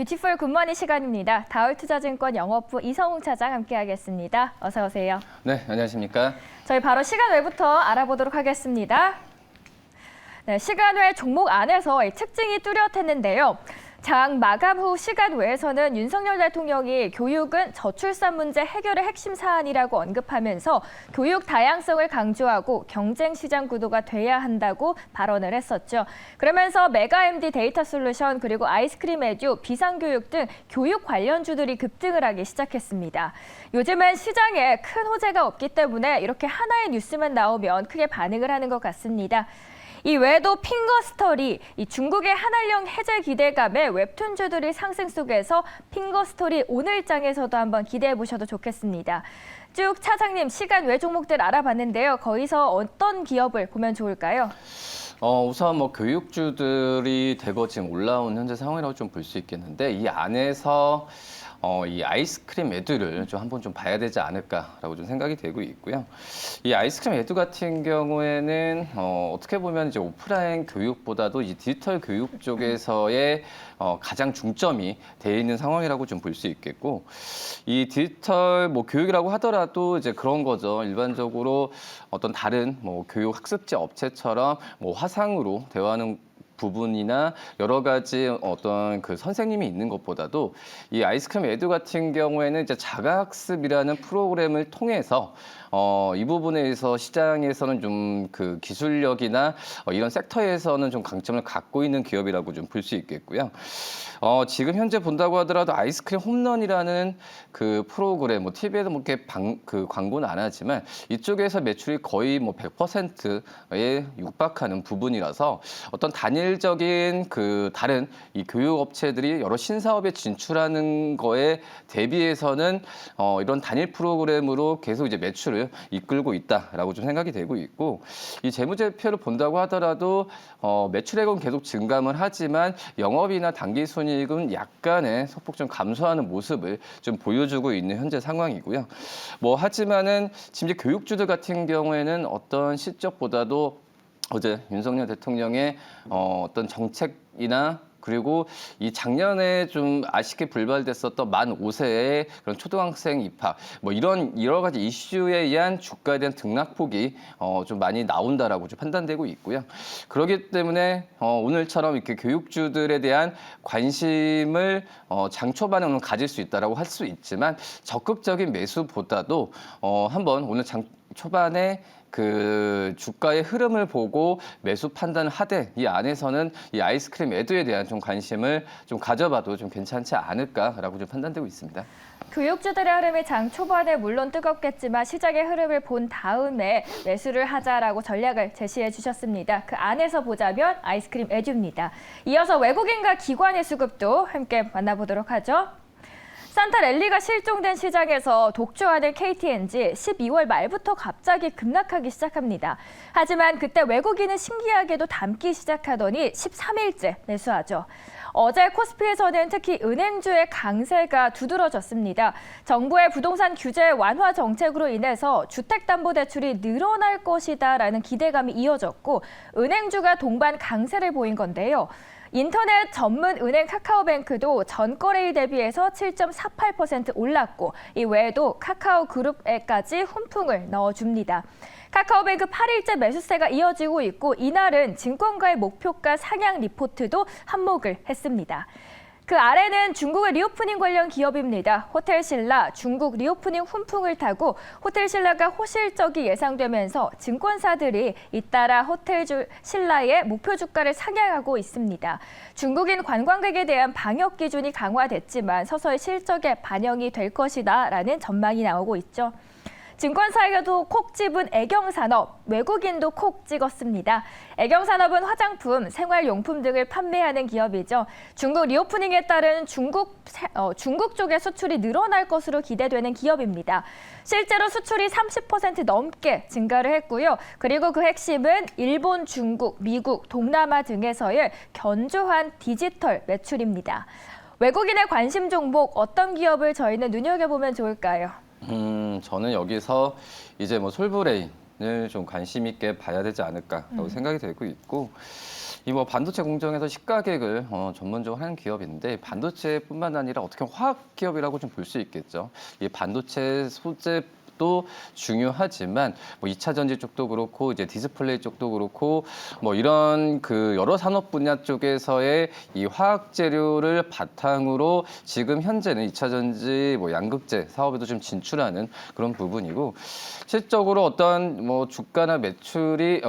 뷰티풀 굿모닝 시간입니다. 다울투자증권 영업부 이성웅 차장 함께하겠습니다. 어서 오세요. 네, 안녕하십니까? 저희 바로 시간 외부터 알아보도록 하겠습니다. 네, 시간 외 종목 안에서 특징이 뚜렷했는데요. 장 마감 후 시간 외에서는 윤석열 대통령이 교육은 저출산 문제 해결의 핵심 사안이라고 언급하면서 교육 다양성을 강조하고 경쟁 시장 구도가 돼야 한다고 발언을 했었죠. 그러면서 메가MD 데이터 솔루션 그리고 아이스크림 에듀, 비상교육 등 교육 관련주들이 급등을 하기 시작했습니다. 요즘은 시장에 큰 호재가 없기 때문에 이렇게 하나의 뉴스만 나오면 크게 반응을 하는 것 같습니다. 이 외에도 핑거스토리, 이 중국의 한한령 해제 기대감에 웹툰주들이 상승 속에서 핑거스토리 오늘장에서도 한번 기대해 보셔도 좋겠습니다. 쭉 차장님 시간 외 종목들 알아봤는데요. 거기서 어떤 기업을 보면 좋을까요? 우선 교육주들이 대거 지금 올라온 현재 상황이라고 좀 볼 수 있겠는데 이 안에서 이 아이스크림 에듀를 좀 한번 좀 봐야 되지 않을까라고 좀 생각이 되고 있고요. 이 아이스크림 에듀 같은 경우에는 어떻게 보면 이제 오프라인 교육보다도 이 디지털 교육 쪽에서의 가장 중점이 돼 있는 상황이라고 좀 볼 수 있겠고, 이 디지털 교육이라고 하더라도 이제 그런 거죠. 일반적으로 어떤 다른 교육 학습지 업체처럼 화상으로 대화하는 부분이나 여러 가지 어떤 그 선생님이 있는 것보다도 이 아이스크림 에듀 같은 경우에는 이제 자가학습이라는 프로그램을 통해서 이 부분에서 시장에서는 좀 그 기술력이나 이런 섹터에서는 좀 강점을 갖고 있는 기업이라고 좀 볼 수 있겠고요. 지금 현재 본다고 하더라도 아이스크림 홈런이라는 그 프로그램, TV에도 이렇게 그 광고는 안 하지만 이쪽에서 매출이 거의 100%에 육박하는 부분이라서 어떤 단일적인 그 다른 이 교육 업체들이 여러 신사업에 진출하는 거에 대비해서는 이런 단일 프로그램으로 계속 이제 매출을 이끌고 있다라고 좀 생각이 되고 있고, 이 재무제표를 본다고 하더라도 매출액은 계속 증감을 하지만 영업이나 당기순이익은 약간의 소폭 좀 감소하는 모습을 좀 보여주고 있는 현재 상황이고요. 하지만은 지금 이제 교육주들 같은 경우에는 어떤 실적보다도 어제 윤석열 대통령의 어떤 정책이나 그리고 이 작년에 좀 아쉽게 불발됐었던 만 5세의 그런 초등학생 입학, 이런 여러 가지 이슈에 의한 주가에 대한 등락폭이 좀 많이 나온다라고 좀 판단되고 있고요. 그렇기 때문에 오늘처럼 이렇게 교육주들에 대한 관심을 장 초반에 가질 수 있다라고 할 수 있지만 적극적인 매수보다도 한번 오늘 장 초반에 그 주가의 흐름을 보고 매수 판단을 하되 이 안에서는 이 아이스크림 에듀에 대한 좀 관심을 좀 가져봐도 좀 괜찮지 않을까라고 좀 판단되고 있습니다. 교육주들의 흐름이 장 초반에 물론 뜨겁겠지만 시장의 흐름을 본 다음에 매수를 하자라고 전략을 제시해 주셨습니다. 그 안에서 보자면 아이스크림 에듀입니다. 이어서 외국인과 기관의 수급도 함께 만나보도록 하죠. 산타랠리가 실종된 시장에서 독주하는 KTNG 12월 말부터 갑자기 급락하기 시작합니다. 하지만 그때 외국인은 신기하게도 담기 시작하더니 13일째 매수하죠. 어제 코스피에서는 특히 은행주의 강세가 두드러졌습니다. 정부의 부동산 규제 완화 정책으로 인해서 주택담보대출이 늘어날 것이다라는 기대감이 이어졌고 은행주가 동반 강세를 보인 건데요. 인터넷 전문 은행 카카오뱅크도 전거래일 대비해서 7.48% 올랐고 이 외에도 카카오그룹에까지 훈풍을 넣어줍니다. 카카오뱅크 8일째 매수세가 이어지고 있고 이날은 증권가의 목표가 상향 리포트도 한몫을 했습니다. 그 아래는 중국의 리오프닝 관련 기업입니다. 호텔신라, 중국 리오프닝 훈풍을 타고 호텔신라가 호실적이 예상되면서 증권사들이 잇따라 호텔신라의 목표 주가를 상향하고 있습니다. 중국인 관광객에 대한 방역 기준이 강화됐지만 서서히 실적에 반영이 될 것이다라는 전망이 나오고 있죠. 증권사에도 콕 집은 애경산업, 외국인도 콕 찍었습니다. 애경산업은 화장품, 생활용품 등을 판매하는 기업이죠. 중국 리오프닝에 따른 중국 쪽의 수출이 늘어날 것으로 기대되는 기업입니다. 실제로 수출이 30% 넘게 증가를 했고요. 그리고 그 핵심은 일본, 중국, 미국, 동남아 등에서의 견조한 디지털 매출입니다. 외국인의 관심 종목 어떤 기업을 저희는 눈여겨보면 좋을까요? 저는 여기서 이제 솔브레인을 좀 관심 있게 봐야 되지 않을까라고 생각이 되고 있고, 이 뭐 반도체 공정에서 시가객을 전문적으로 하는 기업인데 반도체뿐만 아니라 어떻게 보면 화학 기업이라고 좀 볼 수 있겠죠. 이 반도체 소재 도 중요하지만 뭐 2차 전지 쪽도 그렇고 이제 디스플레이 쪽도 그렇고 뭐 이런 그 여러 산업 분야 쪽에서의 이 화학 재료를 바탕으로 지금 현재는 2차 전지 뭐 양극재 사업에도 좀 진출하는 그런 부분이고 실적으로 어떤 뭐 주가나 매출이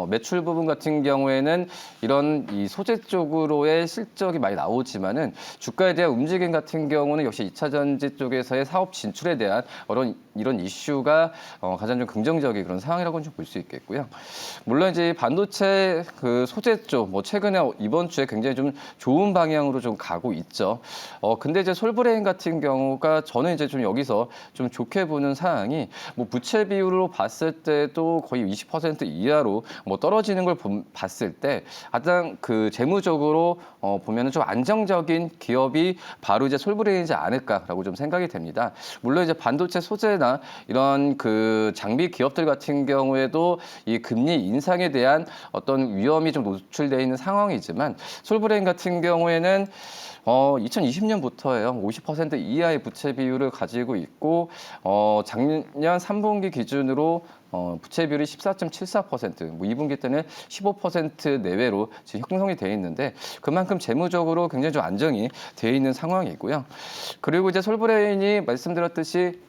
매출 부분 같은 경우에는 이런 이 소재 쪽으로의 실적이 많이 나오지만은 주가에 대한 움직임 같은 경우는 역시 2차 전지 쪽에서의 사업 진출에 대한 이런 이슈가 가장 좀 긍정적인 그런 상황이라고 좀 볼 수 있겠고요. 물론 이제 반도체 그 소재 쪽 뭐 최근에 이번 주에 굉장히 좀 좋은 방향으로 좀 가고 있죠. 근데 이제 솔브레인 같은 경우가 저는 이제 좀 여기서 좀 좋게 보는 사항이 뭐 부채 비율로 봤을 때도 거의 20% 이하로 뭐 떨어지는 걸 봤을 때 가장 그 재무적으로 보면은 좀 안정적인 기업이 바로 이제 솔브레인이지 않을까라고 좀 생각이 됩니다. 물론 이제 반도체 소재나 이런 그 장비 기업들 같은 경우에도 이 금리 인상에 대한 어떤 위험이 좀 노출되어 있는 상황이지만 솔브레인 같은 경우에는 2020년부터예요. 50% 이하의 부채 비율을 가지고 있고 작년 3분기 기준으로 부채 비율이 14.74%, 뭐 2분기 때는 15% 내외로 지금 형성이 돼 있는데 그만큼 재무적으로 굉장히 좀 안정이 돼 있는 상황이고요. 그리고 이제 솔브레인이 말씀드렸듯이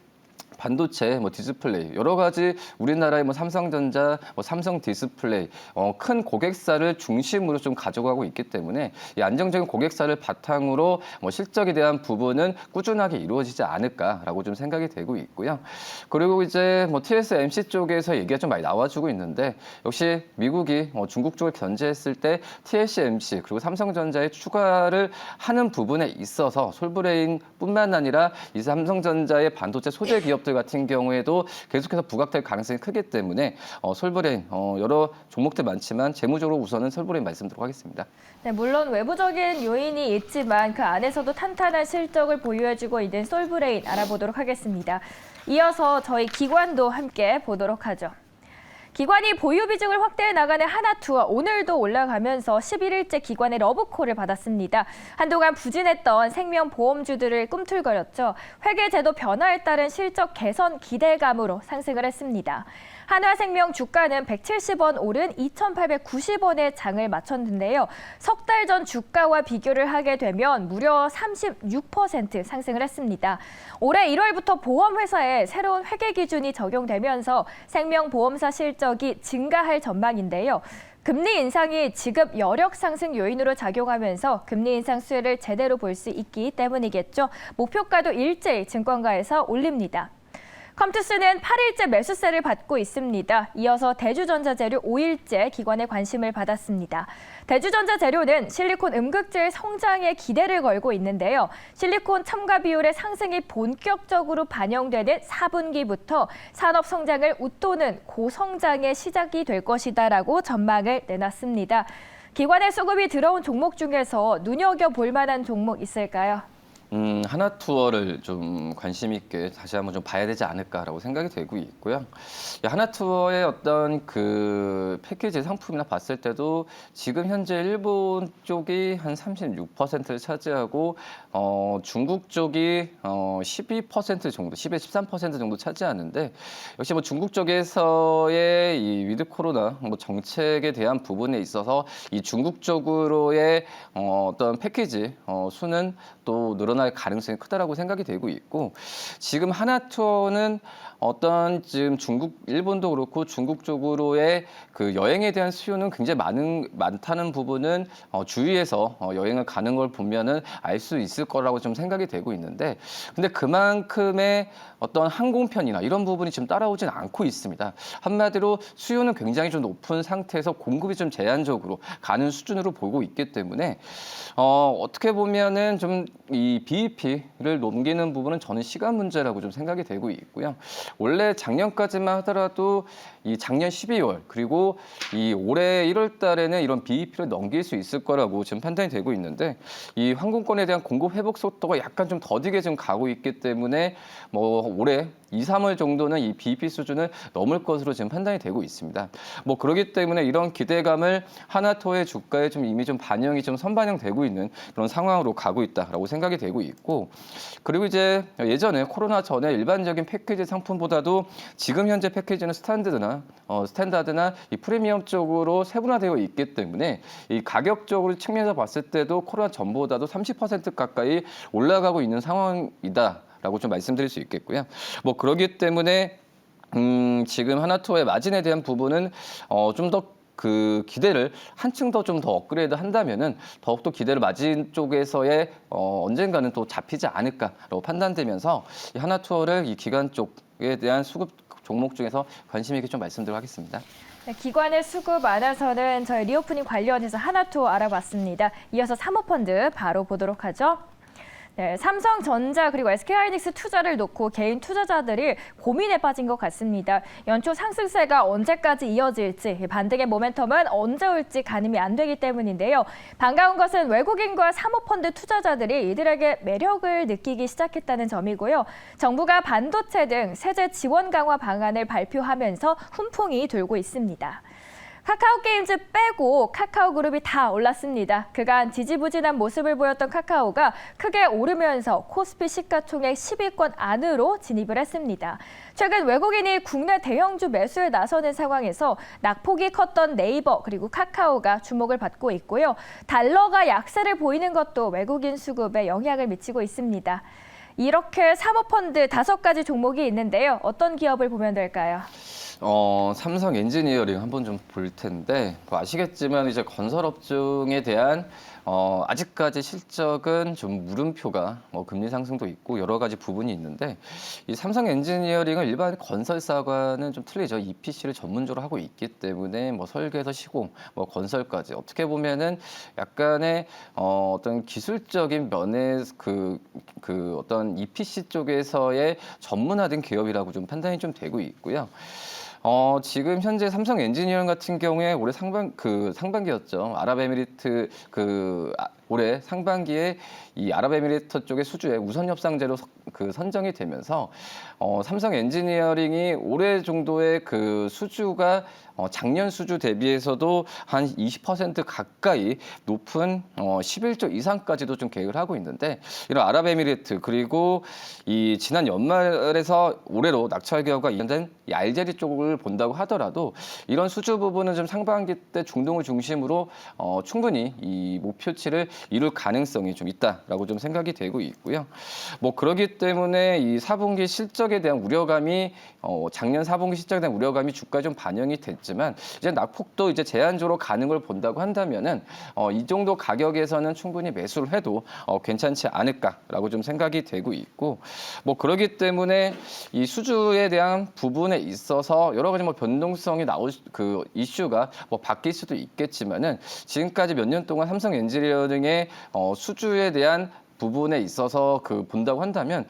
반도체, 뭐 디스플레이 여러 가지 우리나라의 뭐 삼성전자, 뭐 삼성 디스플레이 큰 고객사를 중심으로 좀 가져가고 있기 때문에 이 안정적인 고객사를 바탕으로 뭐 실적에 대한 부분은 꾸준하게 이루어지지 않을까라고 좀 생각이 되고 있고요. 그리고 이제 뭐 TSMC 쪽에서 얘기가 좀 많이 나와주고 있는데 역시 미국이 중국 쪽을 견제했을 때 TSMC 그리고 삼성전자에 추가를 하는 부분에 있어서 솔브레인뿐만 아니라 이 삼성전자의 반도체 소재 기업들 같은 경우에도 계속해서 부각될 가능성이 크기 때문에 솔브레인 여러 종목들 많지만 재무적으로 우선은 솔브레인 말씀드리도록 하겠습니다. 네, 물론 외부적인 요인이 있지만 그 안에서도 탄탄한 실적을 보유해주고 있는 솔브레인 알아보도록 하겠습니다. 이어서 저희 기관도 함께 보도록 하죠. 기관이 보유 비중을 확대해 나가는 하나투어 오늘도 올라가면서 11일째 기관의 러브콜을 받았습니다. 한동안 부진했던 생명보험주들을 꿈틀거렸죠. 회계제도 변화에 따른 실적 개선 기대감으로 상승을 했습니다. 한화생명 주가는 170원 오른 2,890원에 장을 마쳤는데요. 석 달 전 주가와 비교를 하게 되면 무려 36% 상승을 했습니다. 올해 1월부터 보험회사에 새로운 회계 기준이 적용되면서 생명보험사 실적이 증가할 전망인데요. 금리 인상이 지급 여력 상승 요인으로 작용하면서 금리 인상 수혜를 제대로 볼 수 있기 때문이겠죠. 목표가도 일제히 증권가에서 올립니다. 컴투스는 8일째 매수세를 받고 있습니다. 이어서 대주전자재료 5일째 기관의 관심을 받았습니다. 대주전자재료는 실리콘 음극재의 성장에 기대를 걸고 있는데요. 실리콘 첨가 비율의 상승이 본격적으로 반영되는 4분기부터 산업 성장을 웃도는 고성장의 시작이 될 것이다라고 전망을 내놨습니다. 기관의 수급이 들어온 종목 중에서 눈여겨볼 만한 종목 있을까요? 하나투어를 좀 관심 있게 다시 한번 좀 봐야 되지 않을까라고 생각이 되고 있고요. 하나투어의 어떤 그 패키지 상품이나 봤을 때도 지금 현재 일본 쪽이 한 36%를 차지하고 중국 쪽이 12% 정도, 10에서 13% 정도 차지하는데 역시 뭐 중국 쪽에서의 이 위드 코로나 뭐 정책에 대한 부분에 있어서 이 중국 쪽으로의 어떤 패키지 수는 또 늘어날 가능성이 크다라고 생각이 되고 있고 지금 하나투어는 어떤 지금 일본도 그렇고 중국 쪽으로의 그 여행에 대한 수요는 굉장히 많다는 부분은 주위에서 여행을 가는 걸 보면은 알 수 있을 거라고 좀 생각이 되고 있는데 근데 그만큼의 어떤 항공편이나 이런 부분이 지금 따라오진 않고 있습니다. 한마디로 수요는 굉장히 좀 높은 상태에서 공급이 좀 제한적으로 가는 수준으로 보고 있기 때문에 어떻게 보면은 좀 이 BEP를 넘기는 부분은 저는 시간 문제라고 좀 생각이 되고 있고요. 원래 작년까지만 하더라도 이 작년 12월 그리고 이 올해 1월 달에는 이런 BEP를 넘길 수 있을 거라고 지금 판단이 되고 있는데 이 항공권에 대한 공급 회복 속도가 약간 좀 더디게 좀 가고 있기 때문에 뭐 올해 2, 3월 정도는 이 BEP 수준을 넘을 것으로 지금 판단이 되고 있습니다. 뭐 그렇기 때문에 이런 기대감을 하나토의 주가에 좀 이미 좀 반영이 좀 선반영되고 있는 그런 상황으로 가고 있다라고 생각이 되고 있고, 그리고 이제 예전에 코로나 전에 일반적인 패키지 상품보다도 지금 현재 패키지는 스탠다드나 이 프리미엄 쪽으로 세분화되어 있기 때문에 이 가격적으로 측면에서 봤을 때도 코로나 전보다도 30% 가까이 올라가고 있는 상황이다라고 좀 말씀드릴 수 있겠고요. 뭐 그렇기 때문에 지금 하나투어의 마진에 대한 부분은 좀 더 그 기대를 한층 더 좀 더 업그레이드 한다면은 더욱더 기대를 마진 쪽에서의 언젠가는 또 잡히지 않을까라고 판단되면서 이 하나투어를 이 기관 쪽에 대한 수급 종목 중에서 관심 있게 좀 말씀드리도록 하겠습니다. 네, 기관의 수급 안에서는 저희 리오프닝 관련해서 하나투어 알아봤습니다. 이어서 사모펀드 바로 보도록 하죠. 네, 삼성전자 그리고 SK하이닉스 투자를 놓고 개인 투자자들이 고민에 빠진 것 같습니다. 연초 상승세가 언제까지 이어질지, 반등의 모멘텀은 언제 올지 가늠이 안 되기 때문인데요. 반가운 것은 외국인과 사모펀드 투자자들이 이들에게 매력을 느끼기 시작했다는 점이고요. 정부가 반도체 등 세제 지원 강화 방안을 발표하면서 훈풍이 돌고 있습니다. 카카오게임즈 빼고 카카오그룹이 다 올랐습니다. 그간 지지부진한 모습을 보였던 카카오가 크게 오르면서 코스피 시가총액 10위권 안으로 진입을 했습니다. 최근 외국인이 국내 대형주 매수에 나서는 상황에서 낙폭이 컸던 네이버 그리고 카카오가 주목을 받고 있고요. 달러가 약세를 보이는 것도 외국인 수급에 영향을 미치고 있습니다. 이렇게 사모펀드 5가지 종목이 있는데요. 어떤 기업을 보면 될까요? 삼성 엔지니어링 한번 좀 볼 텐데, 뭐 아시겠지만 이제 건설업종에 대한 아직까지 실적은 좀 물음표가 금리 상승도 있고 여러 가지 부분이 있는데, 이 삼성 엔지니어링은 일반 건설사와는 좀 틀리죠. EPC를 전문적으로 하고 있기 때문에 뭐 설계에서 시공, 뭐 건설까지 어떻게 보면은 약간의 어떤 기술적인 면의 그 어떤 EPC 쪽에서의 전문화된 기업이라고 좀 판단이 좀 되고 있고요. 지금 현재 삼성 엔지니어링 같은 경우에 올해 상반기였죠. 아랍에미리트 올해 상반기에 이 아랍에미리트 쪽의 수주에 우선 협상제로 선정이 되면서 삼성 엔지니어링이 올해 정도의 그 수주가 작년 수주 대비해서도 한 20% 가까이 높은 11조 이상까지도 좀 계획을 하고 있는데, 이런 아랍에미리트 그리고 이 지난 연말에서 올해로 낙찰 기업과 이전된 이 알제리 쪽을 본다고 하더라도 이런 수주 부분은 좀 상반기 때 중동을 중심으로 충분히 이 목표치를 이룰 가능성이 좀 있다라고 좀 생각이 되고 있고요. 뭐 그렇기 때문에 이 4분기 실적에 대한 우려감이 작년 4분기 실적에 대한 우려감이 주가에 좀 반영이 됐지만, 이제 낙폭도 이제 제한적으로 가는 걸 본다고 한다면은 이 정도 가격에서는 충분히 매수를 해도 괜찮지 않을까라고 좀 생각이 되고 있고, 뭐 그렇기 때문에 이 수주에 대한 부분에 있어서 여러 가지 뭐 변동성이 그 이슈가 뭐 바뀔 수도 있겠지만은, 지금까지 몇 년 동안 삼성 엔지니어링의 수주에 대한 부분에 있어서 본다고 한다면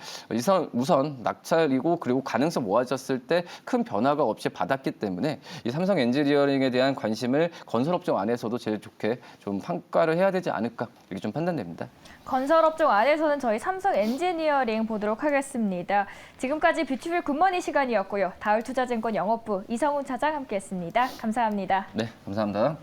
우선 낙찰이고 그리고 가능성 모아졌을 때 큰 변화가 없이 받았기 때문에 이 삼성 엔지니어링에 대한 관심을 건설업종 안에서도 제일 좋게 좀 평가를 해야 되지 않을까, 이렇게 좀 판단됩니다. 건설업종 안에서는 저희 삼성 엔지니어링 보도록 하겠습니다. 지금까지 뷰티풀 굿모닝 시간이었고요. 다울투자증권 영업부 이성훈 차장 함께했습니다. 감사합니다. 네, 감사합니다.